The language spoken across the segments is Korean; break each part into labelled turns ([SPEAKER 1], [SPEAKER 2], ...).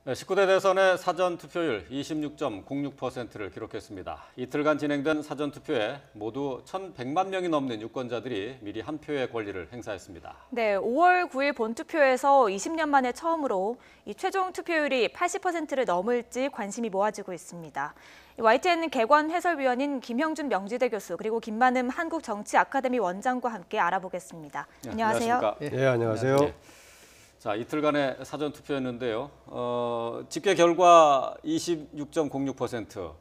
[SPEAKER 1] 네, 19대 대선의 사전 투표율 26.06%를 기록했습니다. 이틀간 진행된 사전 투표에 모두 1,100만 명이 넘는 유권자들이 미리 한 표의 권리를 행사했습니다.
[SPEAKER 2] 네, 5월 9일 본투표에서 20년 만에 처음으로 이 최종 투표율이 80%를 넘을지 관심이 모아지고 있습니다. YTN 개관 해설위원인 김형준 명지대 교수 그리고 김만음 한국정치아카데미 원장과 함께 알아보겠습니다.
[SPEAKER 1] 네,
[SPEAKER 2] 안녕하세요.
[SPEAKER 1] 안녕하십니까?
[SPEAKER 3] 네, 안녕하세요.
[SPEAKER 1] 네. 자, 이틀간의 사전 투표였는데요. 집계 결과 26.06%.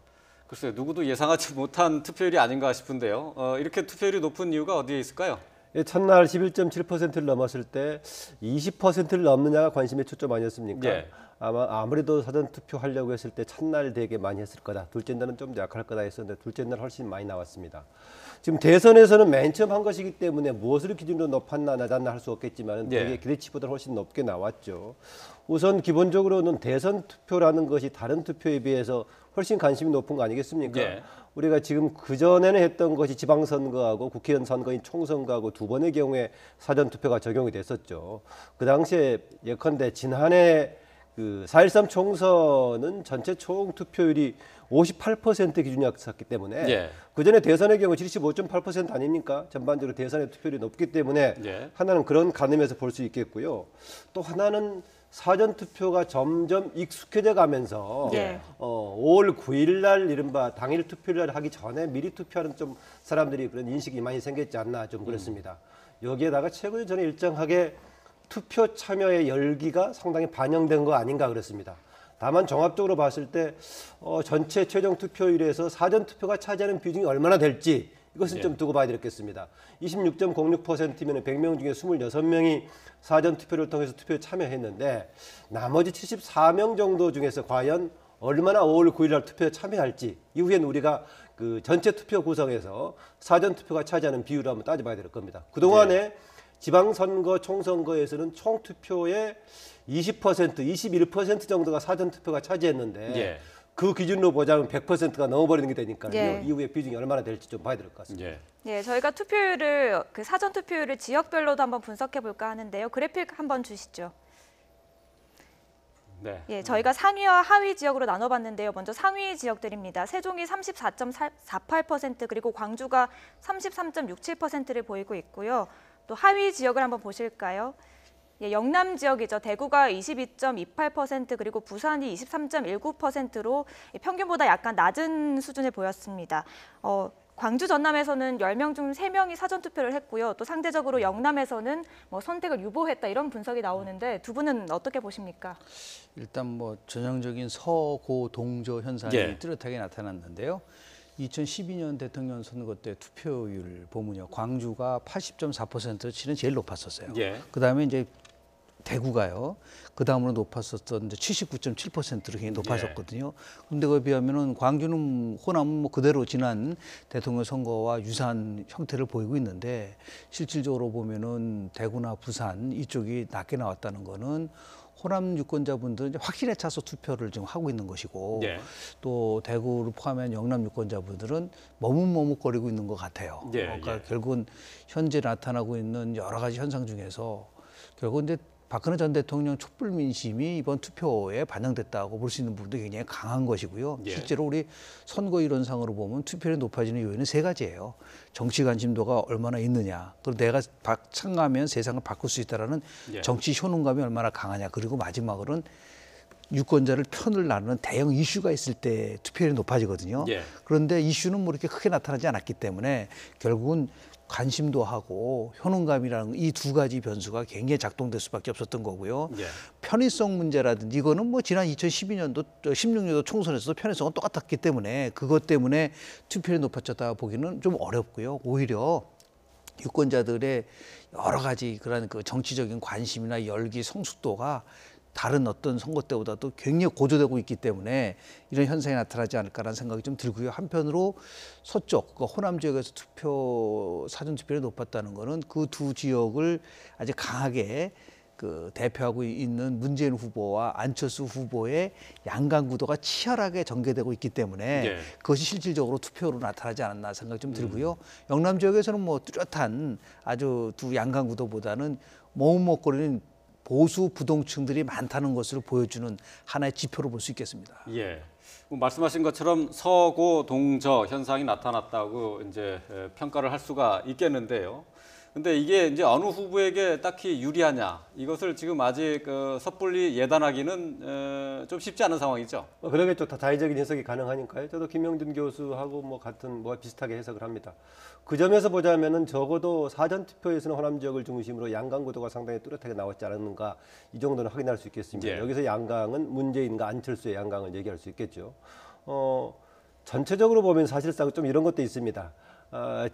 [SPEAKER 1] 글쎄요, 누구도 예상하지 못한 투표율이 아닌가 싶은데요. 이렇게 투표율이 높은 이유가 어디에 있을까요?
[SPEAKER 3] 첫날 11.7%를 넘었을 때 20%를 넘느냐가 관심의 초점 아니었습니까?
[SPEAKER 1] 예.
[SPEAKER 3] 아무래도 사전 투표하려고 했을 때 첫날 되게 많이 했을 거다. 둘째 날은 좀 약할 거다 했었는데 둘째 날 훨씬 많이 나왔습니다. 지금 대선에서는 맨 처음 한 것이기 때문에 무엇을 기준으로 높았나 낮았나 할 수 없겠지만
[SPEAKER 1] 예.
[SPEAKER 3] 되게 기대치보다 훨씬 높게 나왔죠. 우선 기본적으로는 대선 투표라는 것이 다른 투표에 비해서 훨씬 관심이 높은 거 아니겠습니까?
[SPEAKER 1] 예.
[SPEAKER 3] 우리가 지금 그전에는 했던 것이 지방선거하고 국회의원 선거인 총선거하고 두 번의 경우에 사전투표가 적용이 됐었죠. 그 당시에 예컨대 지난해 그 4.13 총선은 전체 총 투표율이 58% 기준이었기 때문에
[SPEAKER 1] 예.
[SPEAKER 3] 그전에 대선의 경우 75.8% 아닙니까? 전반적으로 대선의 투표율이 높기 때문에
[SPEAKER 1] 예.
[SPEAKER 3] 하나는 그런 가늠에서 볼 수 있겠고요. 또 하나는 사전 투표가 점점 익숙해져 가면서
[SPEAKER 1] 예.
[SPEAKER 3] 5월 9일 날 이른바 당일 투표를 하기 전에 미리 투표하는 좀 사람들이 그런 인식이 많이 생겼지 않나 좀 그렇습니다. 여기에다가 최근에 저는 일정하게 투표 참여의 열기가 상당히 반영된 거 아닌가 그렇습니다. 다만 종합적으로 봤을 때 전체 최종 투표율에서 사전 투표가 차지하는 비중이 얼마나 될지 이것은
[SPEAKER 1] 예.
[SPEAKER 3] 좀 두고 봐야 되겠습니다. 26.06%면 100명 중에 26명이 사전 투표를 통해서 투표에 참여했는데 나머지 74명 정도 중에서 과연 얼마나 5월 9일 날 투표에 참여할지 이후에는 우리가 그 전체 투표 구성에서 사전 투표가 차지하는 비율을 한번 따져봐야 될 겁니다. 그동안에
[SPEAKER 1] 예.
[SPEAKER 3] 지방선거, 총선거에서는 총투표의 20%, 21% 정도가 사전투표가 차지했는데
[SPEAKER 1] 예.
[SPEAKER 3] 그 기준으로 보자면 100%가 넘어버리는 게 되니까요.
[SPEAKER 2] 예.
[SPEAKER 3] 이후에 비중이 얼마나 될지 좀 봐야 될 것 같습니다.
[SPEAKER 1] 예.
[SPEAKER 2] 네, 저희가 투표율을 사전 투표율을 지역별로도 한번 분석해 볼까 하는데요. 그래픽 한번 주시죠.
[SPEAKER 1] 네.
[SPEAKER 2] 예, 저희가 상위와 하위 지역으로 나눠봤는데요. 먼저 상위 지역들입니다. 세종이 34.48% 그리고 광주가 33.67%를 보이고 있고요. 또 하위 지역을 한번 보실까요? 예, 영남 지역이죠. 대구가 22.28% 그리고 부산이 23.19%로 평균보다 약간 낮은 수준을 보였습니다. 광주 전남에서는 10명 중 3명이 사전투표를 했고요. 또 상대적으로 영남에서는 선택을 유보했다 이런 분석이 나오는데 두 분은 어떻게 보십니까?
[SPEAKER 4] 일단 전형적인 서고 동조 현상이
[SPEAKER 1] 예.
[SPEAKER 4] 뚜렷하게 나타났는데요. 2012년 대통령 선거 때 투표율 보면요. 광주가 80.4%치는 제일 높았었어요.
[SPEAKER 1] 예.
[SPEAKER 4] 그다음에 이제 대구가요. 그 다음으로 높았었던 79.7%로 굉장히 높았었거든요. 그런데 그에 비하면은 광주는 호남은 그대로 지난 대통령 선거와 유사한 형태를 보이고 있는데 실질적으로 보면은 대구나 부산 이쪽이 낮게 나왔다는 거는 호남 유권자분들은 이제 확신에 차서 투표를 지금 하고 있는 것이고
[SPEAKER 1] 예.
[SPEAKER 4] 또 대구를 포함한 영남 유권자분들은 머뭇머뭇거리고 있는 것 같아요.
[SPEAKER 1] 예,
[SPEAKER 4] 그러니까
[SPEAKER 1] 예.
[SPEAKER 4] 결국은 현재 나타나고 있는 여러 가지 현상 중에서 결국은 이제 박근혜 전 대통령 촛불 민심이 이번 투표에 반영됐다고 볼 수 있는 부분도 굉장히 강한 것이고요.
[SPEAKER 1] 예.
[SPEAKER 4] 실제로 우리 선거 이론상으로 보면 투표율이 높아지는 요인은 세 가지예요. 정치 관심도가 얼마나 있느냐, 그리고 내가 참가하면 세상을 바꿀 수 있다라는
[SPEAKER 1] 예.
[SPEAKER 4] 정치 효능감이 얼마나 강하냐, 그리고 마지막으로는 유권자를 편을 나누는 대형 이슈가 있을 때 투표율이 높아지거든요.
[SPEAKER 1] 예.
[SPEAKER 4] 그런데 이슈는 뭐 이렇게 크게 나타나지 않았기 때문에 결국은 관심도하고 효능감이라는 이 두 가지 변수가 굉장히 작동될 수밖에 없었던 거고요.
[SPEAKER 1] 예.
[SPEAKER 4] 편의성 문제라든지 이거는 지난 2012년도, 16년도 총선에서도 편의성은 똑같았기 때문에 그것 때문에 투표율이 높아졌다 보기는 좀 어렵고요. 오히려 유권자들의 여러 가지 그런 그 정치적인 관심이나 열기, 성숙도가 다른 어떤 선거 때보다도 굉장히 고조되고 있기 때문에 이런 현상이 나타나지 않을까라는 생각이 좀 들고요. 한편으로 서쪽, 호남 지역에서 사전 투표율이 높았다는 거는 그 두 지역을 아주 강하게 대표하고 있는 문재인 후보와 안철수 후보의 양강 구도가 치열하게 전개되고 있기 때문에
[SPEAKER 1] 예.
[SPEAKER 4] 그것이 실질적으로 투표로 나타나지 않았나 생각이 좀 들고요. 영남 지역에서는 뚜렷한 아주 두 양강 구도보다는 머뭇거리는 보수 부동층들이 많다는 것을 보여주는 하나의 지표로 볼 수 있겠습니다.
[SPEAKER 1] 예. 말씀하신 것처럼 서고 동저 현상이 나타났다고 이제 평가를 할 수가 있겠는데요. 근데 이게 이제 어느 후보에게 딱히 유리하냐 이것을 지금 아직 섣불리 예단하기는 좀 쉽지 않은 상황이죠.
[SPEAKER 3] 그러겠죠. 다 다의적인 해석이 가능하니까요. 저도 김영준 교수하고 뭐 같은 뭐 비슷하게 해석을 합니다. 그 점에서 보자면은 적어도 사전 투표에서는 호남 지역을 중심으로 양강 구도가 상당히 뚜렷하게 나왔지 않았는가 이 정도는 확인할 수 있겠습니다.
[SPEAKER 1] 예.
[SPEAKER 3] 여기서 양강은 문재인과 안철수의 양강을 얘기할 수 있겠죠. 전체적으로 보면 사실상 좀 이런 것도 있습니다.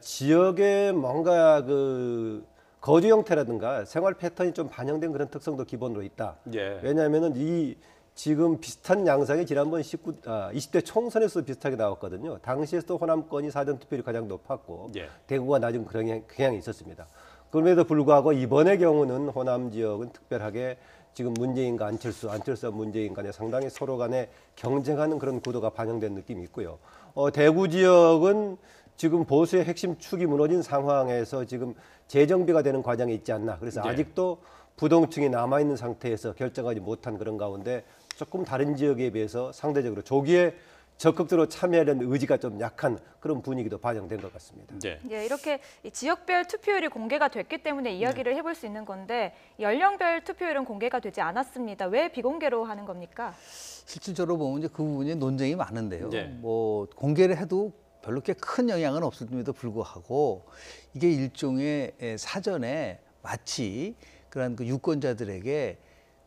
[SPEAKER 3] 지역의 뭔가 그 거주 형태라든가 생활 패턴이 좀 반영된 그런 특성도 기본으로 있다.
[SPEAKER 1] 예.
[SPEAKER 3] 왜냐하면은 이 지금 비슷한 양상이 지난번 20대 총선에서 비슷하게 나왔거든요. 당시에도 호남권이 사전 투표율이 가장 높았고
[SPEAKER 1] 예.
[SPEAKER 3] 대구가 낮은 그런 경향이 있었습니다. 그럼에도 불구하고 이번의 경우는 호남 지역은 특별하게 지금 문재인과 안철수와 문재인 간에 상당히 서로 간에 경쟁하는 그런 구도가 반영된 느낌이 있고요. 대구 지역은 지금 보수의 핵심 축이 무너진 상황에서 지금 재정비가 되는 과정에 있지 않나. 그래서
[SPEAKER 1] 네.
[SPEAKER 3] 아직도 부동층이 남아있는 상태에서 결정하지 못한 그런 가운데 조금 다른 지역에 비해서 상대적으로 조기에 적극적으로 참여하려는 의지가 좀 약한 그런 분위기도 반영된 것 같습니다.
[SPEAKER 1] 네.
[SPEAKER 2] 예, 이렇게 이 지역별 투표율이 공개가 됐기 때문에 이야기를 해볼 수 있는 건데 연령별 투표율은 공개가 되지 않았습니다. 왜 비공개로 하는 겁니까?
[SPEAKER 4] 실질적으로 보면 이제 그 부분에 논쟁이 많은데요.
[SPEAKER 1] 네.
[SPEAKER 4] 뭐 공개를 해도 별로 꽤 큰 영향은 없음에도 불구하고 이게 일종의 사전에 마치 그런 그 유권자들에게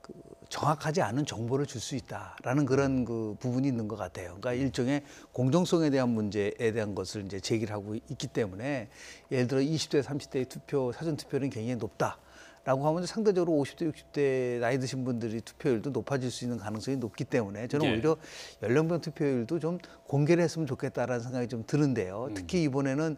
[SPEAKER 4] 그 정확하지 않은 정보를 줄 수 있다라는 그런 그 부분이 있는 것 같아요. 그러니까 일종의 공정성에 대한 문제에 대한 것을 이제 제기를 하고 있기 때문에 예를 들어 20대, 30대의 투표, 사전 투표는 굉장히 높다. 라고 하면 상대적으로 50대, 60대 나이 드신 분들이 투표율도 높아질 수 있는 가능성이 높기 때문에 저는
[SPEAKER 1] 예.
[SPEAKER 4] 오히려 연령별 투표율도 좀 공개를 했으면 좋겠다라는 생각이 좀 드는데요. 특히 이번에는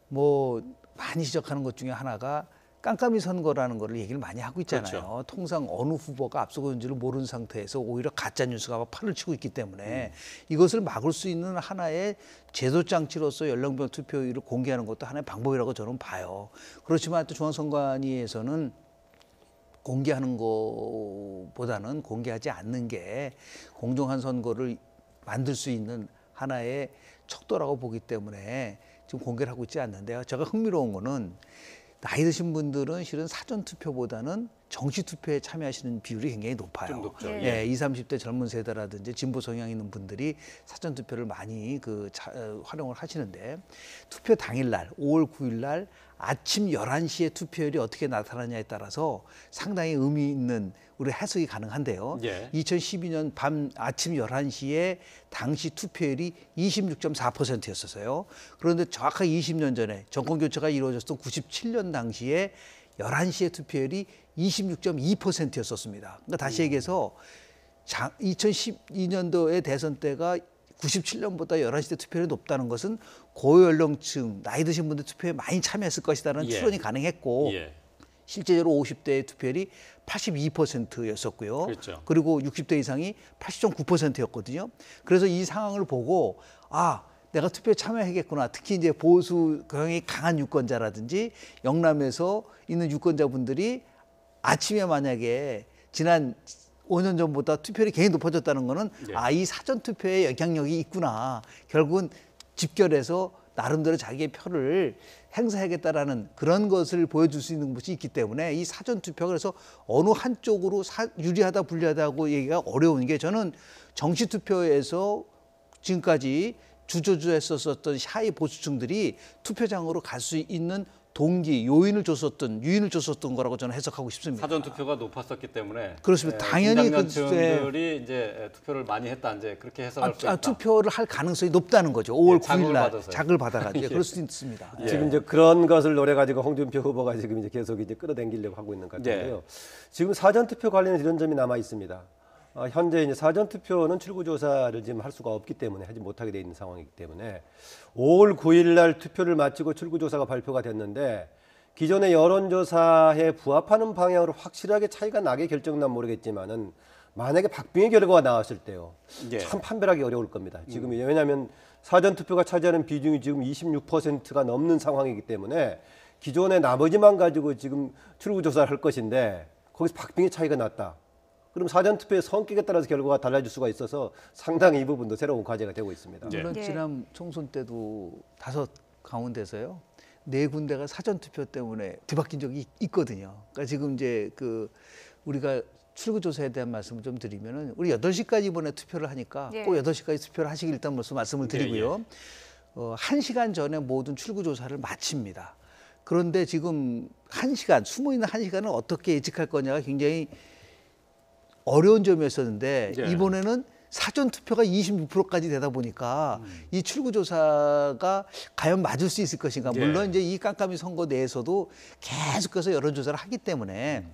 [SPEAKER 4] 뭐 많이 지적하는 것 중에 하나가 깜깜이 선거라는 거를 얘기를 많이 하고 있잖아요.
[SPEAKER 1] 그렇죠.
[SPEAKER 4] 통상 어느 후보가 앞서고 있는지를 모르는 상태에서 오히려 가짜 뉴스가 막 판을 치고 있기 때문에 이것을 막을 수 있는 하나의 제도 장치로서 연령별 투표율을 공개하는 것도 하나의 방법이라고 저는 봐요. 그렇지만 또 중앙선관위에서는 공개하는 것보다는 공개하지 않는 게 공정한 선거를 만들 수 있는 하나의 척도라고 보기 때문에 지금 공개를 하고 있지 않는데요. 제가 흥미로운 거는 나이 드신 분들은 실은 사전 투표보다는 정시 투표에 참여하시는 비율이 굉장히 높아요.
[SPEAKER 1] 좀 높죠.
[SPEAKER 2] 예.
[SPEAKER 4] 예, 20, 30대 젊은 세대라든지 진보 성향 있는 분들이 사전 투표를 많이 활용을 하시는데 투표 당일날 5월 9일날 아침 11시에 투표율이 어떻게 나타나냐에 따라서 상당히 의미 있는 우리 해석이 가능한데요.
[SPEAKER 1] 예.
[SPEAKER 4] 2012년 밤 아침 11시에 당시 투표율이 26.4%였었어요. 그런데 정확하게 20년 전에 정권 교체가 이루어졌던 97년 당시에 11시에 투표율이 26.2%였었습니다. 그러니까 다시 얘기해서 2012년도의 대선 때가 97년보다 11시 때 투표율이 높다는 것은 고연령층, 나이 드신 분들 투표에 많이 참여했을 것이라는
[SPEAKER 1] 예.
[SPEAKER 4] 추론이 가능했고
[SPEAKER 1] 예.
[SPEAKER 4] 실제로 50대의 투표율이 82%였었고요.
[SPEAKER 1] 그렇죠.
[SPEAKER 4] 그리고 60대 이상이 80.9%였거든요. 그래서 이 상황을 보고 내가 투표에 참여하겠구나. 특히 이제 보수 경향이 강한 유권자라든지 영남에서 있는 유권자분들이 아침에 만약에 지난 5년 전보다 투표율이 굉장히 높아졌다는 거는
[SPEAKER 1] 예.
[SPEAKER 4] 이 사전 투표에 영향력이 있구나. 결국은 집결해서 나름대로 자기의 표를 행사하겠다라는 그런 것을 보여줄 수 있는 것이 있기 때문에 이 사전 투표가 그래서 어느 한쪽으로 유리하다 불리하다고 얘기가 어려운 게 저는 정시 투표에서 지금까지 주저주저했었던 샤이 보수층들이 투표장으로 갈 수 있는 동기, 유인을 줬었던 거라고 저는 해석하고 싶습니다.
[SPEAKER 1] 사전 투표가 높았었기 때문에
[SPEAKER 4] 그렇습니다. 당연히
[SPEAKER 1] 중장년층들이 이제 투표를 많이 했다 이제 그렇게 해석할 수 있다.
[SPEAKER 4] 투표를 할 가능성이 높다는 거죠. 5월
[SPEAKER 1] 자극을
[SPEAKER 4] 9일 날
[SPEAKER 1] 받아서요.
[SPEAKER 4] 자극을 받아가지고 그럴 수도 있습니다.
[SPEAKER 1] 예.
[SPEAKER 3] 지금 이제 그런 것을 노래 가지고 홍준표 후보가 지금 이제 계속 이제 끌어당기려고 하고 있는 것 같은데요. 지금 사전 투표 관련해서 이런 점이 남아 있습니다. 현재 이제 사전 투표는 출구 조사를 지금 할 수가 없기 때문에 하지 못하게 돼 있는 상황이기 때문에 5월 9일 날 투표를 마치고 출구 조사가 발표가 됐는데 기존의 여론조사에 부합하는 방향으로 확실하게 차이가 나게 결정난 모르겠지만은 만약에 박빙의 결과가 나왔을 때요.
[SPEAKER 1] 예.
[SPEAKER 3] 참 판별하기 어려울 겁니다. 지금 왜냐하면 사전 투표가 차지하는 비중이 지금 26%가 넘는 상황이기 때문에 기존의 나머지만 가지고 지금 출구 조사를 할 것인데 거기서 박빙의 차이가 났다. 그럼 사전투표의 성격에 따라서 결과가 달라질 수가 있어서 상당히 이 부분도 새로운 과제가 되고 있습니다.
[SPEAKER 1] 네.
[SPEAKER 4] 물론
[SPEAKER 2] 예.
[SPEAKER 4] 지난 총선 때도 5 가운데서요 4군데가 사전투표 때문에 뒤바뀐 적이 있거든요. 그러니까 지금 이제 그 우리가 출구조사에 대한 말씀을 좀 드리면은 우리 8시까지 이번에 투표를 하니까
[SPEAKER 2] 예.
[SPEAKER 4] 꼭 8시까지 투표를 하시길 일단 말씀을 드리고요. 1시간 전에 모든 출구조사를 마칩니다. 그런데 지금 1시간, 숨어있는 1시간을 어떻게 예측할 거냐가 굉장히 어려운 점이었었는데
[SPEAKER 1] 예.
[SPEAKER 4] 이번에는 사전 투표가 26%까지 되다 보니까 이 출구조사가 과연 맞을 수 있을 것인가.
[SPEAKER 1] 예.
[SPEAKER 4] 물론 이제 이 깜깜이 선거 내에서도 계속해서 여론조사를 하기 때문에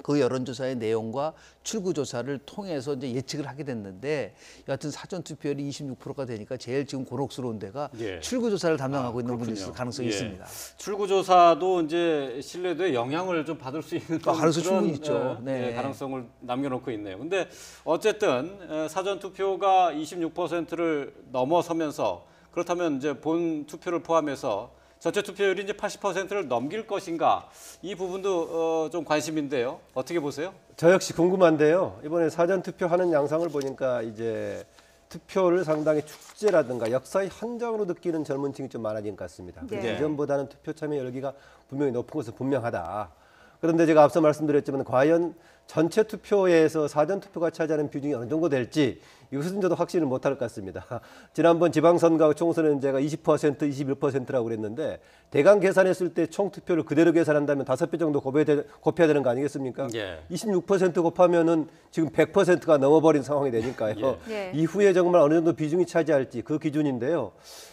[SPEAKER 4] 그 여론조사의 내용과 출구조사를 통해서 이제 예측을 하게 됐는데 여하튼 사전 투표율이 26%가 되니까 제일 지금 곤혹스러운 데가
[SPEAKER 1] 예.
[SPEAKER 4] 출구조사를 담당하고 있는 분이
[SPEAKER 1] 그렇군요.
[SPEAKER 4] 있을 가능성이
[SPEAKER 1] 예.
[SPEAKER 4] 있습니다.
[SPEAKER 1] 출구조사도 이제 신뢰도에 영향을 좀 받을 수 있는
[SPEAKER 4] 가능성
[SPEAKER 1] 그런,
[SPEAKER 4] 충분히 있죠. 네.
[SPEAKER 1] 가능성을 남겨놓고 있네요. 근데 어쨌든 사전 투표가 26%를 넘어서면서 그렇다면 이제 본 투표를 포함해서 전체 투표율이 이제 80%를 넘길 것인가 이 부분도 좀 관심인데요. 어떻게 보세요?
[SPEAKER 3] 저 역시 궁금한데요. 이번에 사전 투표하는 양상을 보니까 이제 투표를 상당히 축제라든가 역사의 현장으로 느끼는 젊은 층이 좀 많아진 것 같습니다. 그래서
[SPEAKER 1] 네.
[SPEAKER 3] 이전보다는 투표 참여 열기가 분명히 높은 것은 분명하다. 그런데 제가 앞서 말씀드렸지만 과연 전체 투표에서 사전 투표가 차지하는 비중이 어느 정도 될지 이것은 저도 확신을 못할 것 같습니다. 지난번 지방선거 총선에는 제가 20%, 21%라고 그랬는데 대강 계산했을 때 총 투표를 그대로 계산한다면 5배 정도 곱해야 되는 거 아니겠습니까?
[SPEAKER 1] 예.
[SPEAKER 3] 26% 곱하면은 지금 100%가 넘어버린 상황이 되니까요.
[SPEAKER 2] 예.
[SPEAKER 3] 이후에 정말 어느 정도 비중이 차지할지 그 기준인데요.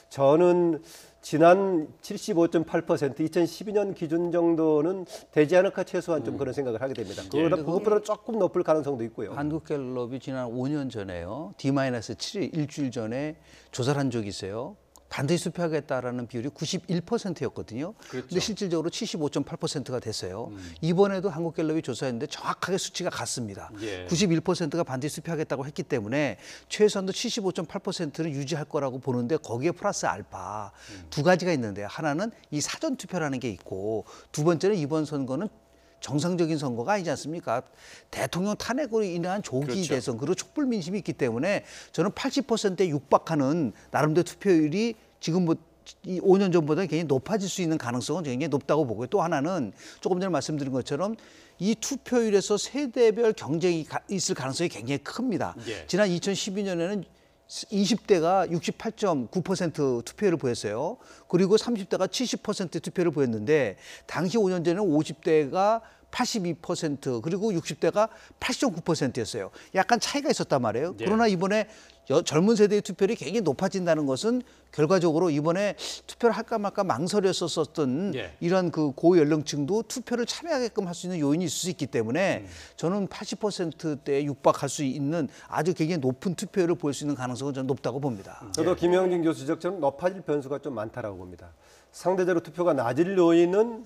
[SPEAKER 3] 저는 지난 75.8%, 2012년 기준 정도는 되지 않을까 최소한 좀 그런 생각을 하게 됩니다. 그것보다 조금 높을 가능성도 있고요.
[SPEAKER 4] 한국갤럽이 지난 5년 전에요. D-7일 일주일 전에 조사를 한 적이 있어요. 반드시 투표하겠다라는 비율이 91%였거든요.
[SPEAKER 1] 그렇죠.
[SPEAKER 4] 근데 실질적으로 75.8%가 됐어요. 이번에도 한국갤럽이 조사했는데 정확하게 수치가 같습니다.
[SPEAKER 1] 예.
[SPEAKER 4] 91%가 반드시 투표하겠다고 했기 때문에 최소한도 75.8%를 유지할 거라고 보는데 거기에 플러스 알파 두 가지가 있는데요. 하나는 이 사전 투표라는 게 있고 두 번째는 이번 선거는 정상적인 선거가 아니지 않습니까? 대통령 탄핵으로 인한 조기
[SPEAKER 1] 그렇죠.
[SPEAKER 4] 대선 그리고 촛불 민심이 있기 때문에 저는 80%에 육박하는 나름대로 투표율이 지금 뭐 이 5년 전보다 굉장히 높아질 수 있는 가능성은 굉장히 높다고 보고요. 또 하나는 조금 전에 말씀드린 것처럼 이 투표율에서 세대별 경쟁이 있을 가능성이 굉장히 큽니다.
[SPEAKER 1] 예.
[SPEAKER 4] 지난 2012년에는 20대가 68.9% 투표율을 보였어요. 그리고 30대가 70% 투표를 보였는데 당시 5년 전에는 50대가 82% 그리고 60대가 80.9%였어요. 약간 차이가 있었단 말이에요.
[SPEAKER 1] 예.
[SPEAKER 4] 그러나 이번에 젊은 세대의 투표율이 굉장히 높아진다는 것은 결과적으로 이번에 투표를 할까 말까 망설였었던
[SPEAKER 1] 예.
[SPEAKER 4] 이런 그 고연령층도 투표를 참여하게끔 할 수 있는 요인이 있을 수 있기 때문에 저는 80%대에 육박할 수 있는 아주 굉장히 높은 투표율을 볼 수 있는 가능성은 저는 높다고 봅니다.
[SPEAKER 3] 저도 김영진 교수 지적처럼 높아질 변수가 좀 많다라고 봅니다. 상대적으로 투표가 낮을 요인은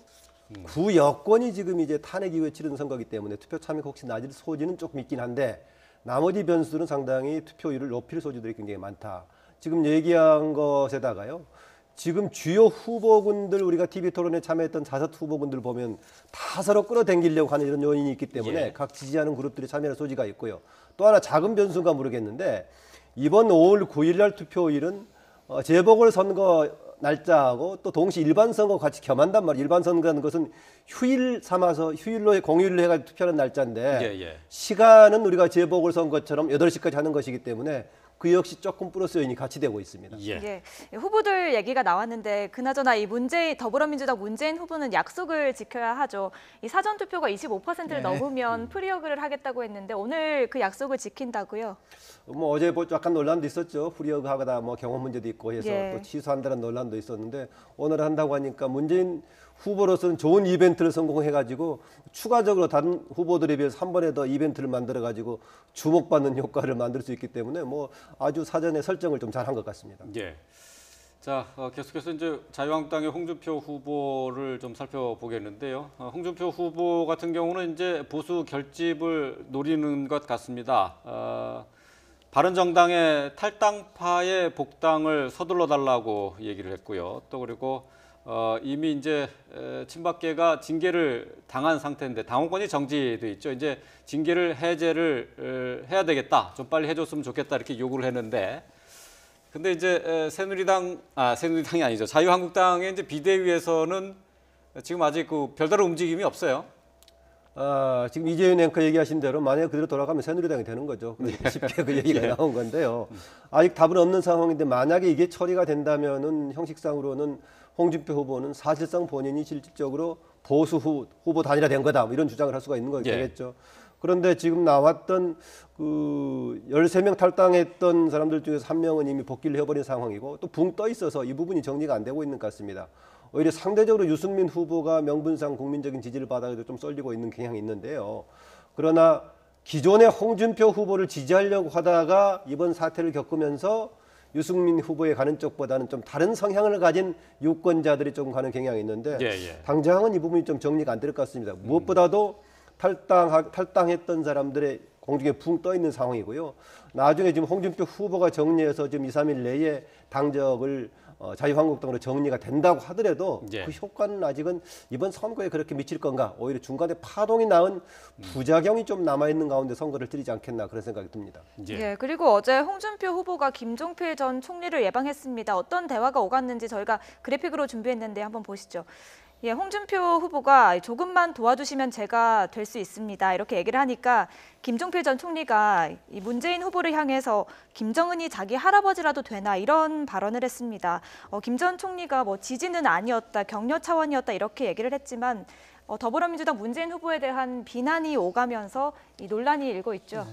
[SPEAKER 3] 구 여권이 지금 이제 탄핵 이후에 치른 선거이기 때문에 투표 참여가 혹시 낮을 소지는 조금 있긴 한데 나머지 변수들은 상당히 투표율을 높일 소지들이 굉장히 많다. 지금 얘기한 것에다가요. 지금 주요 후보군들 우리가 TV 토론에 참여했던 4섯 후보군들 보면 다 서로 끌어당기려고 하는 이런 요인이 있기 때문에
[SPEAKER 1] 예.
[SPEAKER 3] 각 지지하는 그룹들이 참여할 소지가 있고요. 또 하나 작은 변수가 모르겠는데 이번 5월 9일 날 투표일은 재보궐선거 날짜하고 또 동시 일반 선거 같이 겸한단 말이에요. 일반 선거라는 것은 휴일 삼아서 휴일로 공휴일로 해가지고 투표하는 날짜인데
[SPEAKER 1] 예, 예.
[SPEAKER 3] 시간은 우리가 재보궐선거처럼 8시까지 하는 것이기 때문에 그 역시 조금 플러스 요인이 같이 되고 있습니다.
[SPEAKER 1] 예.
[SPEAKER 2] 예, 후보들 얘기가 나왔는데 그나저나 이 더불어민주당 문재인 후보는 약속을 지켜야 하죠. 이 사전 투표가 25%를 넘으면 프리허그를 하겠다고 했는데 오늘 그 약속을 지킨다고요?
[SPEAKER 3] 뭐 어제 약간 논란도 있었죠. 프리허그 하다 뭐 경험 문제도 있고 해서
[SPEAKER 2] 예.
[SPEAKER 3] 또 취소한다는 논란도 있었는데 오늘 한다고 하니까 문재인 후보로서는 좋은 이벤트를 성공해가지고 추가적으로 다른 후보들에 비해서 한 번에 더 이벤트를 만들어가지고 주목받는 효과를 만들 수 있기 때문에 뭐 아주 사전에 설정을 좀 잘한 것 같습니다.
[SPEAKER 1] 예. 자, 계속해서 이제 자유한국당의 홍준표 후보를 좀 살펴보겠는데요. 홍준표 후보 같은 경우는 이제 보수 결집을 노리는 것 같습니다. 바른정당의 탈당파의 복당을 서둘러 달라고 얘기를 했고요. 또 그리고 이미 이제 친박계가 징계를 당한 상태인데 당원권이 정지돼 있죠. 이제 징계를 해제를 해야 되겠다. 좀 빨리 해줬으면 좋겠다 이렇게 요구를 했는데, 근데 이제 새누리당이 아니죠. 자유한국당의 이제 비대위에서는 지금 아직 그 별다른 움직임이 없어요.
[SPEAKER 3] 지금 이재윤 앵커 얘기하신 대로 만약에 그대로 돌아가면 새누리당이 되는 거죠. 쉽게 그 얘기가 나온 건데요. 아직 답은 없는 상황인데 만약에 이게 처리가 된다면은 형식상으로는 홍준표 후보는 사실상 본인이 실질적으로 보수 후보 단일화된 거다, 뭐 이런 주장을 할 수가 있는 거겠죠. 그런데 지금 나왔던 그 13명 탈당했던 사람들 중에서 1명은 이미 복귀를 해버린 상황이고 또 붕 떠 있어서 이 부분이 정리가 안 되고 있는 것 같습니다. 오히려 상대적으로 유승민 후보가 명분상 국민적인 지지를 받아도 좀 쏠리고 있는 경향이 있는데요. 그러나 기존의 홍준표 후보를 지지하려고 하다가 이번 사태를 겪으면서 유승민 후보에 가는 쪽보다는 좀 다른 성향을 가진 유권자들이 조금 가는 경향이 있는데 당장은 이 부분이 좀 정리가 안 될 것 같습니다. 무엇보다도 탈당했던 사람들의 공중에 붕 떠 있는 상황이고요. 나중에 지금 홍준표 후보가 정리해서 지금 2, 3일 내에 당적을 자유한국당으로 정리가 된다고 하더라도 그 효과는 아직은 이번 선거에 그렇게 미칠 건가? 오히려 중간에 파동이 낳은 부작용이 좀 남아있는 가운데 선거를 치르지 않겠나 그런 생각이 듭니다.
[SPEAKER 2] 예, 그리고 어제 홍준표 후보가 김종필 전 총리를 예방했습니다. 어떤 대화가 오갔는지 저희가 그래픽으로 준비했는데 한번 보시죠. 예, 홍준표 후보가 조금만 도와주시면 제가 될 수 있습니다. 이렇게 얘기를 하니까 김종필 전 총리가 이 문재인 후보를 향해서 김정은이 자기 할아버지라도 되나 이런 발언을 했습니다. 김 전 총리가 뭐 지지는 아니었다, 격려 차원이었다 이렇게 얘기를 했지만 더불어민주당 문재인 후보에 대한 비난이 오가면서 이 논란이 일고 있죠.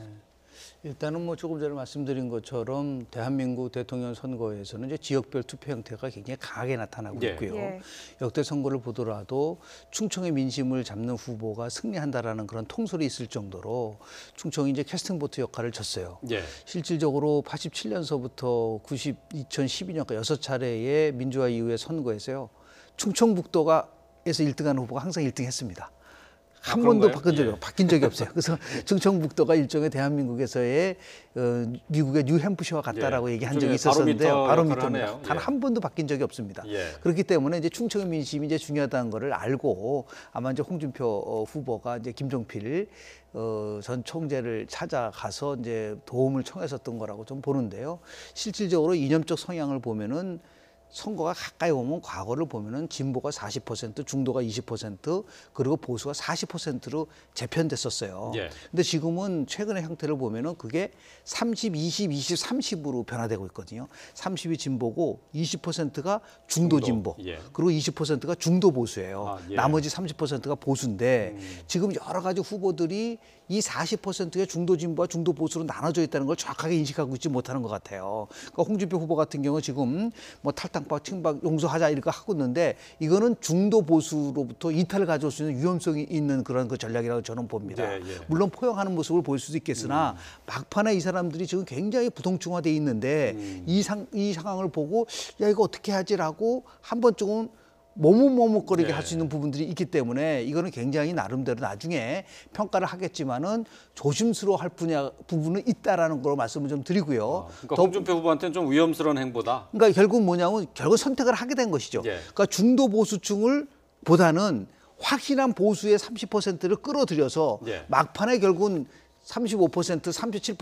[SPEAKER 4] 일단은 뭐 조금 전에 말씀드린 것처럼 대한민국 대통령 선거에서는 이제 지역별 투표 형태가 굉장히 강하게 나타나고 있고요. 역대 선거를 보더라도 충청의 민심을 잡는 후보가 승리한다라는 그런 통설이 있을 정도로 충청이 이제 캐스팅 보트 역할을 졌어요. 실질적으로 87년서부터 2012년까지 6차례의 민주화 이후의 선거에서요. 충청북도에서 1등하는 후보가 항상 1등했습니다. 한 번도 바뀐 적이 없어요. 그래서 충청북도가 일종의 대한민국에서의 미국의 뉴햄프셔와 같다라고 얘기한 적이 있었는데요. 바로미터입니다. 단 한 번도 바뀐 적이 없습니다. 그렇기 때문에 이제 충청의 민심이 이제 중요하다는 것을 알고 아마 이제 홍준표 후보가 이제 김종필 전 총재를 찾아가서 이제 도움을 청했었던 거라고 좀 보는데요. 실질적으로 이념적 성향을 보면은 선거가 가까이 오면 과거를 보면은 진보가 40%, 중도가 20%, 그리고 보수가 40%로 재편됐었어요. 근데 지금은 최근의 형태를 보면은 그게 30, 20, 20, 30으로 변화되고 있거든요. 30이 진보고 20%가 중도 진보, 그리고 20%가 중도 보수예요. 나머지 30%가 보수인데 지금 여러 가지 후보들이 이 40%의 중도 진보와 중도 보수로 나눠져 있다는 걸 정확하게 인식하고 있지 못하는 것 같아요. 그러니까 홍준표 후보 같은 경우 지금 뭐 탈당파, 친박 용서하자 이렇게 하고 있는데 이거는 중도 보수로부터 이탈을 가져올 수 있는 위험성이 있는 그런 그 전략이라고 저는 봅니다. 물론 포용하는 모습을 보일 수도 있겠으나 막판에 이 사람들이 지금 굉장히 부동층화돼 있는데 이 상황을 보고 야 이거 어떻게 하지라고 한 번쯤은 머뭇머뭇거리게 할 수 있는 부분들이 있기 때문에 이거는 굉장히 나름대로 나중에 평가를 하겠지만은 조심스러워 할 부분은 있다라는 걸 말씀을 좀 드리고요.
[SPEAKER 1] 그러니까 홍준표 후보한테는 좀 위험스러운 행보다.
[SPEAKER 4] 그러니까 결국 뭐냐면 결국 선택을 하게 된 것이죠. 그러니까 중도 보수층을 보다는 확실한 보수의 30%를 끌어들여서 막판에 결국은 35%, 37%,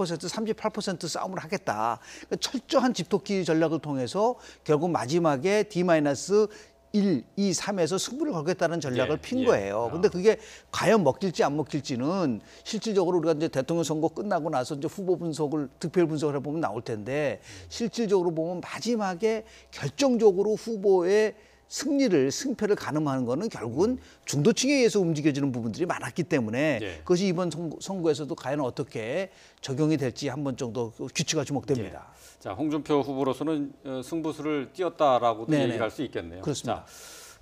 [SPEAKER 4] 38% 싸움을 하겠다. 그러니까 철저한 집토끼 전략을 통해서 결국 마지막에 D-1, 2, 3에서 승부를 걸겠다는 전략을 핀 거예요. 근데 그게 과연 먹힐지 안 먹힐지는 실질적으로 우리가 이제 대통령 선거 끝나고 나서 이제 후보 분석을, 득표율 분석을 해보면 나올 텐데 실질적으로 보면 마지막에 결정적으로 후보의 승패를 가늠하는 거는 결국은 중도층에 의해서 움직여지는 부분들이 많았기 때문에 그것이 이번 선거에서도 과연 어떻게 적용이 될지 한 번 정도 규칙화 주목됩니다.
[SPEAKER 1] 자, 홍준표 후보로서는 승부수를 띄었다라고도 얘기할 수 있겠네요.
[SPEAKER 4] 그렇습니다.
[SPEAKER 1] 자,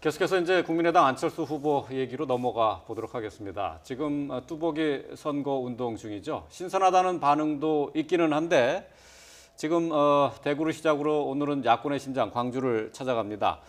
[SPEAKER 1] 계속해서 이제 국민의당 안철수 후보 얘기로 넘어가 보도록 하겠습니다. 지금 뚜벅이 선거 운동 중이죠. 신선하다는 반응도 있기는 한데 지금 대구를 시작으로 오늘은 야권의 심장 광주를 찾아갑니다.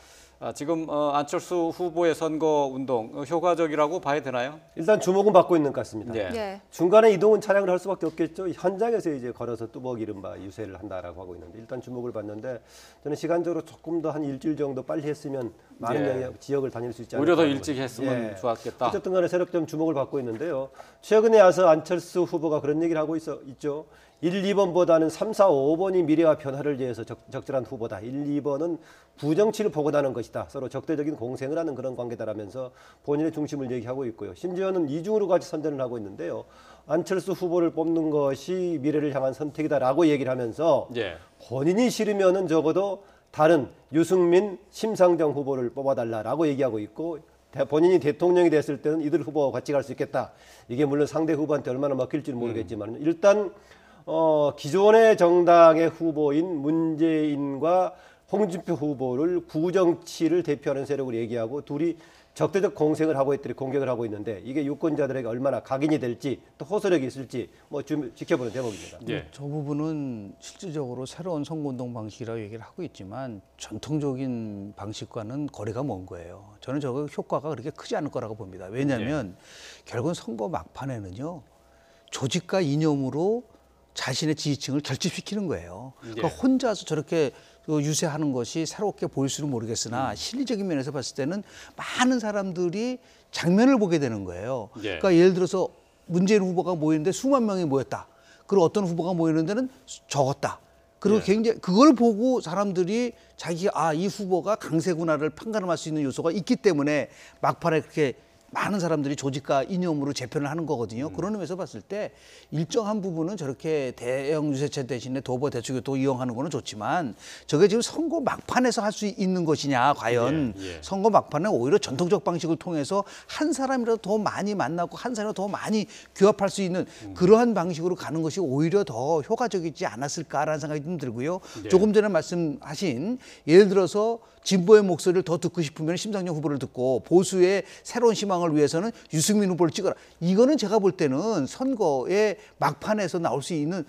[SPEAKER 1] 지금 안철수 후보의 선거 운동 효과적이라고 봐야 되나요?
[SPEAKER 3] 일단 주목은 받고 있는 것 같습니다.
[SPEAKER 1] 예.
[SPEAKER 2] 네.
[SPEAKER 3] 중간에 이동은 차량을 할 수밖에 없겠죠. 현장에서 이제 걸어서 뚜벅이 이른바 유세를 한다라고 하고 있는데 일단 주목을 받는데 저는 시간적으로 조금 더 한 일주일 정도 빨리 했으면 많은
[SPEAKER 1] 예.
[SPEAKER 3] 지역을 다닐 수 있지 않을까.
[SPEAKER 1] 오히려 더
[SPEAKER 3] 하는
[SPEAKER 1] 일찍
[SPEAKER 3] 거죠.
[SPEAKER 1] 했으면 좋았겠다.
[SPEAKER 3] 어쨌든 간에 세력적 주목을 받고 있는데요. 최근에 와서 안철수 후보가 그런 얘기를 하고 있죠. 1, 2번보다는 3, 4, 5번이 미래와 변화를 위해서 적절한 후보다. 1, 2번은 부정치를 복원하는 것이다. 서로 적대적인 공생을 하는 그런 관계다라면서 본인의 중심을 얘기하고 있고요. 심지어는 이중으로 같이 선전을 하고 있는데요. 안철수 후보를 뽑는 것이 미래를 향한 선택이다라고 얘기를 하면서
[SPEAKER 1] 예.
[SPEAKER 3] 본인이 싫으면은 적어도 다른 유승민, 심상정 후보를 뽑아달라라고 얘기하고 있고 본인이 대통령이 됐을 때는 이들 후보와 같이 갈 수 있겠다. 이게 물론 상대 후보한테 얼마나 먹힐지는 모르겠지만 일단 기존의 정당의 후보인 문재인과 홍준표 후보를 구정치를 대표하는 세력으로 얘기하고 둘이 적대적 공생을 하고 있더니 공격을 하고 있는데 이게 유권자들에게 얼마나 각인이 될지 또 호소력이 있을지 뭐 지켜보는 대목입니다.
[SPEAKER 1] 예.
[SPEAKER 4] 저 부분은 실질적으로 새로운 선거운동 방식이라고 얘기를 하고 있지만 전통적인 방식과는 거리가 먼 거예요. 저는 저거 효과가 그렇게 크지 않을 거라고 봅니다. 왜냐하면 결국은 선거 막판에는요. 조직과 이념으로 자신의 지지층을 결집시키는 거예요. 그러니까
[SPEAKER 1] 예.
[SPEAKER 4] 혼자서 저렇게 유세하는 것이 새롭게 보일 수는 모르겠으나 실리적인 면에서 봤을 때는 많은 사람들이 장면을 보게 되는 거예요.
[SPEAKER 1] 예.
[SPEAKER 4] 그러니까 예를 들어서 문재인 후보가 모이는데 수만 명이 모였다. 그리고 어떤 후보가 모이는 데는 적었다. 그리고
[SPEAKER 1] 예.
[SPEAKER 4] 굉장히 그걸 보고 사람들이 자기가 이 후보가 강세구나를 판가름할 수 있는 요소가 있기 때문에 막판에 그렇게 많은 사람들이 조직과 이념으로 재편을 하는 거거든요. 그런 의미에서 봤을 때 일정한 부분은 저렇게 대형 유세체 대신에 도보 대축교통 이용하는 거는 좋지만 저게 지금 선거 막판에서 할 수 있는 것이냐 과연
[SPEAKER 1] 예, 예.
[SPEAKER 4] 선거 막판에 오히려 전통적 방식을 통해서 한 사람이라도 더 많이 만나고 한 사람이라도 더 많이 규합할 수 있는 그러한 방식으로 가는 것이 오히려 더 효과적이지 않았을까라는 생각이 좀 들고요.
[SPEAKER 1] 예.
[SPEAKER 4] 조금 전에 말씀하신 예를 들어서 진보의 목소리를 더 듣고 싶으면 심상정 후보를 듣고 보수의 새로운 희망을 위해서는 유승민 후보를 찍어라. 이거는 제가 볼 때는 선거의 막판에서 나올 수 있는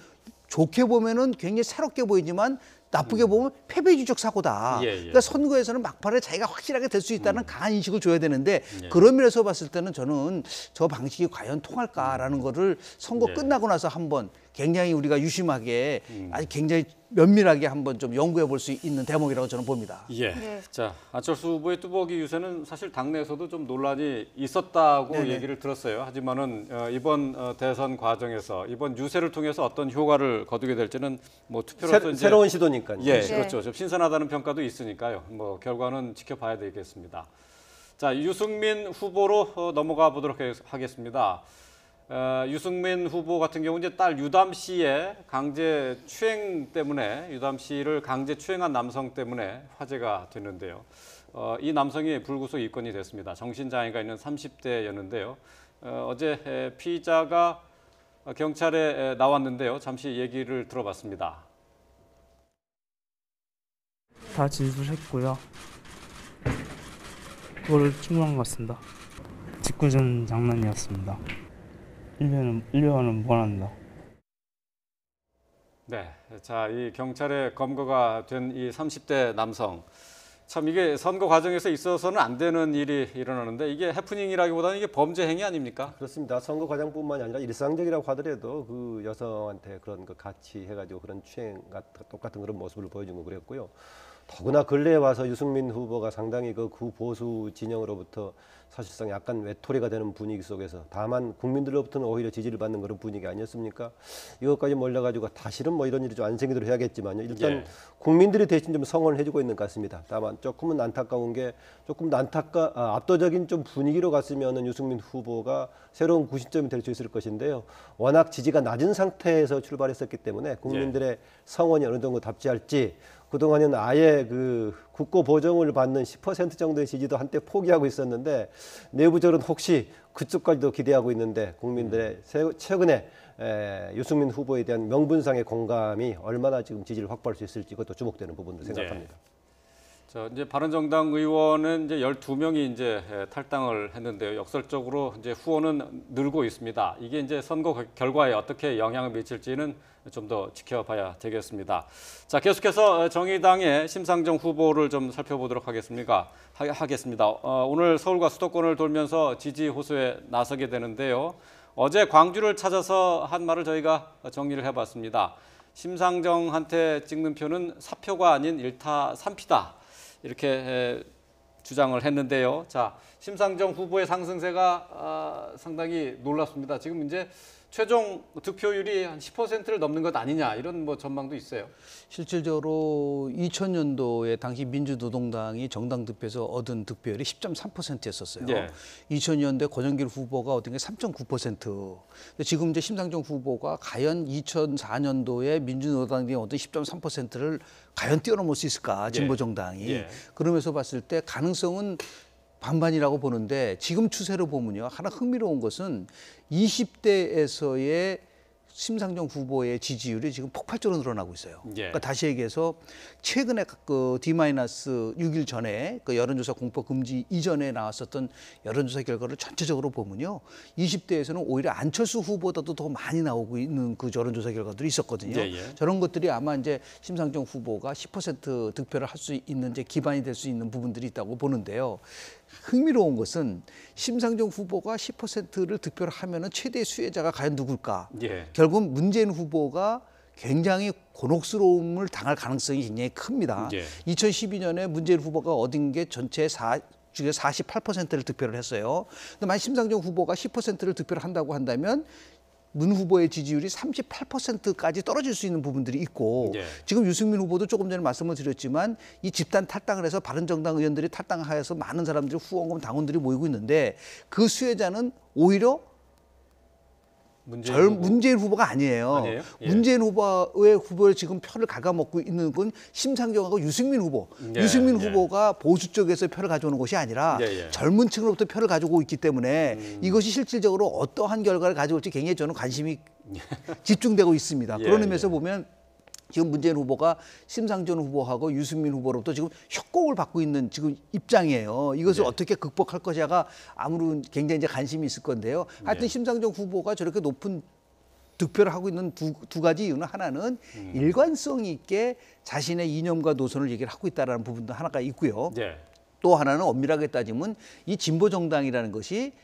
[SPEAKER 4] 좋게 보면은 굉장히 새롭게 보이지만 나쁘게 보면 패배주적 사고다.
[SPEAKER 1] 예, 예.
[SPEAKER 4] 그러니까 선거에서는 막판에 자기가 확실하게 될 수 있다는 강한 인식을 줘야 되는데
[SPEAKER 1] 예.
[SPEAKER 4] 그런 면에서 봤을 때는 저는 저 방식이 과연 통할까라는 거를 선거
[SPEAKER 1] 예.
[SPEAKER 4] 끝나고 나서 한번 굉장히 우리가 유심하게 아주 굉장히 면밀하게 한번 좀 연구해 볼 수 있는 대목이라고 저는 봅니다.
[SPEAKER 1] 예.
[SPEAKER 2] 네.
[SPEAKER 1] 자, 안철수 후보의 뚜벅이 유세는 사실 당내에서도 좀 논란이 있었다고
[SPEAKER 4] 네네.
[SPEAKER 1] 얘기를 들었어요. 하지만은 이번 대선 과정에서 이번 유세를 통해서 어떤 효과를 거두게 될지는 뭐 투표로서 이제
[SPEAKER 3] 새로운 시도니까요.
[SPEAKER 1] 예,
[SPEAKER 2] 네.
[SPEAKER 1] 그렇죠. 좀 신선하다는 평가도 있으니까요. 뭐 결과는 지켜봐야 되겠습니다. 자, 유승민 후보로 넘어가 보도록 하겠습니다. 유승민 후보 같은 경우 이제 딸 유담 씨의 강제 추행 때문에 유담 씨를 강제 추행한 남성 때문에 화제가 됐는데요. 이 남성이 불구속 입건이 됐습니다. 정신장애가 있는 30대였는데요. 어제 피의자가 경찰에 나왔는데요. 잠시 얘기를 들어봤습니다.
[SPEAKER 5] 다 진술했고요. 그거를 충분한 것 같습니다. 직구전 장난이었습니다. 1년은 무한합니다.
[SPEAKER 1] 네, 자, 이 경찰에 검거가 된 이 30대 남성. 참 이게 선거 과정에서 있어서는 안 되는 일이 일어나는데 이게 해프닝이라기보다는 이게 범죄 행위 아닙니까?
[SPEAKER 3] 그렇습니다. 선거 과정뿐만이 아니라 일상적이라고 하더라도 그 여성한테 그런 거 같이 해가지고 그런 추행 같은 똑같은 그런 모습을 보여준 거 그랬고요. 더구나 근래에 와서 유승민 후보가 상당히 그 구보수 진영으로부터 사실상 약간 외톨이가 되는 분위기 속에서 다만 국민들로부터는 오히려 지지를 받는 그런 분위기 아니었습니까? 이것까지 몰려가지고 다시는 뭐 이런 일이 좀 안 생기도록 해야겠지만요. 일단
[SPEAKER 1] 예.
[SPEAKER 3] 국민들이 대신 좀 성원을 해주고 있는 것 같습니다. 다만 조금은 안타까운 게 조금 압도적인 좀 분위기로 갔으면은 유승민 후보가 새로운 구시점이 될 수 있을 것인데요. 워낙 지지가 낮은 상태에서 출발했었기 때문에 국민들의 성원이 어느 정도 답지할지 그동안에는 아예 그 국고 보정을 받는 10% 정도의 지지도 한때 포기하고 있었는데 내부적으로는 혹시 그쪽까지도 기대하고 있는데 국민들의 최근에 유승민 후보에 대한 명분상의 공감이 얼마나 지금 지지를 확보할 수 있을지 그것도 주목되는 부분으로 생각합니다.
[SPEAKER 1] 자, 이제 바른정당 의원은 이제 12명이 이제 탈당을 했는데요. 역설적으로 이제 후원은 늘고 있습니다. 이게 이제 선거 결과에 어떻게 영향을 미칠지는 좀 더 지켜봐야 되겠습니다. 자, 계속해서 정의당의 심상정 후보를 좀 살펴보도록 하겠습니다. 오늘 서울과 수도권을 돌면서 지지 호소에 나서게 되는데요. 어제 광주를 찾아서 한 말을 저희가 정리를 해봤습니다. 심상정한테 찍는 표는 사표가 아닌 1타 3피다. 이렇게 주장을 했는데요. 자, 심상정 후보의 상승세가 상당히 놀랍습니다. 지금 이제 최종 득표율이 한 10%를 넘는 것 아니냐 이런 뭐 전망도 있어요.
[SPEAKER 4] 실질적으로 2000년도에 당시 민주노동당이 정당 득표에서 얻은 득표율이 10.3%였었어요.
[SPEAKER 1] 예.
[SPEAKER 4] 2000년대 권영길 후보가 얻은 게 3.9%. 근데 지금 이제 심상정 후보가 과연 2004년도에 민주노동당이 얻은 10.3%를 과연 뛰어넘을 수 있을까? 진보 정당이.
[SPEAKER 1] 예.
[SPEAKER 4] 그러면서 봤을 때 가능성은 반반이라고 보는데 지금 추세로 보면요. 하나 흥미로운 것은 20대에서의 심상정 후보의 지지율이 지금 폭발적으로 늘어나고 있어요.
[SPEAKER 1] 예.
[SPEAKER 4] 그러니까 다시 얘기해서 최근에 그 D-6일 전에 그 여론조사 공포 금지 이전에 나왔었던 여론조사 결과를 전체적으로 보면요. 20대에서는 오히려 안철수 후보보다도 더 많이 나오고 있는 그 여론조사 결과들이 있었거든요.
[SPEAKER 1] 예, 예.
[SPEAKER 4] 저런 것들이 아마 이제 심상정 후보가 10% 득표를 할 수 있는 이제 기반이 될 수 있는 부분들이 있다고 보는데요. 흥미로운 것은 심상정 후보가 10%를 득표를 하면은 최대 수혜자가 과연 누굴까?
[SPEAKER 1] 예.
[SPEAKER 4] 결국 문재인 후보가 굉장히 곤혹스러움을 당할 가능성이 굉장히 큽니다.
[SPEAKER 1] 예.
[SPEAKER 4] 2012년에 문재인 후보가 얻은 게 전체 중에 48%를 득표를 했어요. 근데 만약 심상정 후보가 10%를 득표를 한다고 한다면 문 후보의 지지율이 38%까지 떨어질 수 있는 부분들이 있고
[SPEAKER 1] 예.
[SPEAKER 4] 지금 유승민 후보도 조금 전에 말씀을 드렸지만 이 집단 탈당을 해서 바른정당 의원들이 탈당하여서 많은 사람들이 후원금 당원들이 모이고 있는데 그 수혜자는 오히려 문재인 후보가 아니에요.
[SPEAKER 1] 아니에요? 예.
[SPEAKER 4] 문재인 후보의 지금 표를 갉아먹고 있는 건 심상정하고 유승민 후보.
[SPEAKER 1] 예,
[SPEAKER 4] 유승민
[SPEAKER 1] 예.
[SPEAKER 4] 후보가 보수 쪽에서 표를 가져오는 것이 아니라
[SPEAKER 1] 예, 예.
[SPEAKER 4] 젊은 층으로부터 표를 가지고 있기 때문에 이것이 실질적으로 어떠한 결과를 가져올지 굉장히 저는 관심이 집중되고 있습니다.
[SPEAKER 1] 예,
[SPEAKER 4] 그런 의미에서
[SPEAKER 1] 예.
[SPEAKER 4] 보면 지금 문재인 후보가 심상정 후보하고 유승민 후보로부터 지금 협공을 받고 있는 지금 입장이에요. 이것을
[SPEAKER 1] 예.
[SPEAKER 4] 어떻게 극복할 것이냐가 아무런 굉장히 이제 관심이 있을 건데요. 하여튼
[SPEAKER 1] 예.
[SPEAKER 4] 심상정 후보가 저렇게 높은 득표를 하고 있는 두 가지 이유는 하나는 일관성 있게 자신의 이념과 노선을 얘기를 하고 있다는 부분도 하나가 있고요.
[SPEAKER 1] 예.
[SPEAKER 4] 또 하나는 엄밀하게 따지면 이 진보 정당이라는 것이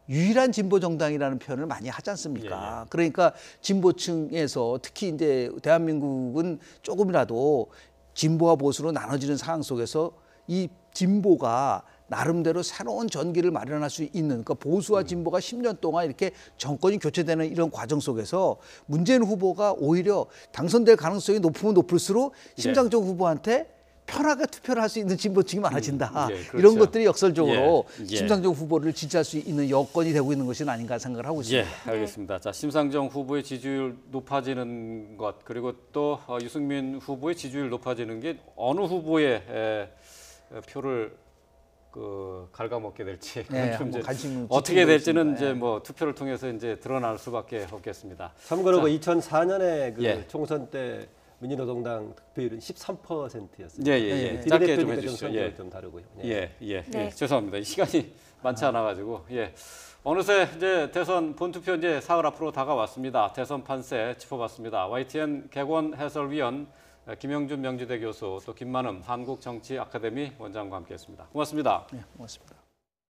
[SPEAKER 4] 유일한 진보 정당이라는 표현을 많이 하지 않습니까?
[SPEAKER 1] 예, 예.
[SPEAKER 4] 그러니까 진보층에서 특히 이제 대한민국은 조금이라도 진보와 보수로 나눠지는 상황 속에서 이 진보가 나름대로 새로운 전기를 마련할 수 있는 그러니까 보수와 진보가 10년 동안 이렇게 정권이 교체되는 이런 과정 속에서 문재인 후보가 오히려 당선될 가능성이 높으면 높을수록 심상정 후보한테 편하게 투표를 할 수 있는 진보층이 많아진다.
[SPEAKER 1] 예, 그렇죠.
[SPEAKER 4] 이런 것들이 역설적으로
[SPEAKER 1] 예, 예.
[SPEAKER 4] 심상정 후보를 지지할 수 있는 여건이 되고 있는 것이 아닌가 생각을 하고 있습니다.
[SPEAKER 1] 예, 알겠습니다. 자, 심상정 후보의 지지율 높아지는 것 그리고 또 유승민 후보의 지지율 높아지는 게 어느 후보의 표를 갉아먹게 될지
[SPEAKER 4] 네,
[SPEAKER 1] 좀
[SPEAKER 4] 한번 관심
[SPEAKER 1] 어떻게 될지는
[SPEAKER 4] 있습니다.
[SPEAKER 1] 이제 뭐 투표를 통해서 이제 드러날 수밖에 없겠습니다.
[SPEAKER 3] 참고로 그 2004년에 그
[SPEAKER 1] 예.
[SPEAKER 3] 총선 때 민주노동당 득표율은 13%였어요.
[SPEAKER 1] 예, 예, 예. 짧게 좀 해주시죠. 예.
[SPEAKER 3] 좀 다르고요.
[SPEAKER 1] 예, 예,
[SPEAKER 2] 네.
[SPEAKER 1] 예. 죄송합니다. 시간이 많지 않아가지고 예. 어느새 이제 대선 본투표 이제 사흘 앞으로 다가왔습니다. 대선 판세 짚어봤습니다. YTN 객원 해설위원 김영준 명지대 교수 또 김만음 한국정치아카데미 원장과 함께했습니다. 고맙습니다.
[SPEAKER 4] 네, 고맙습니다.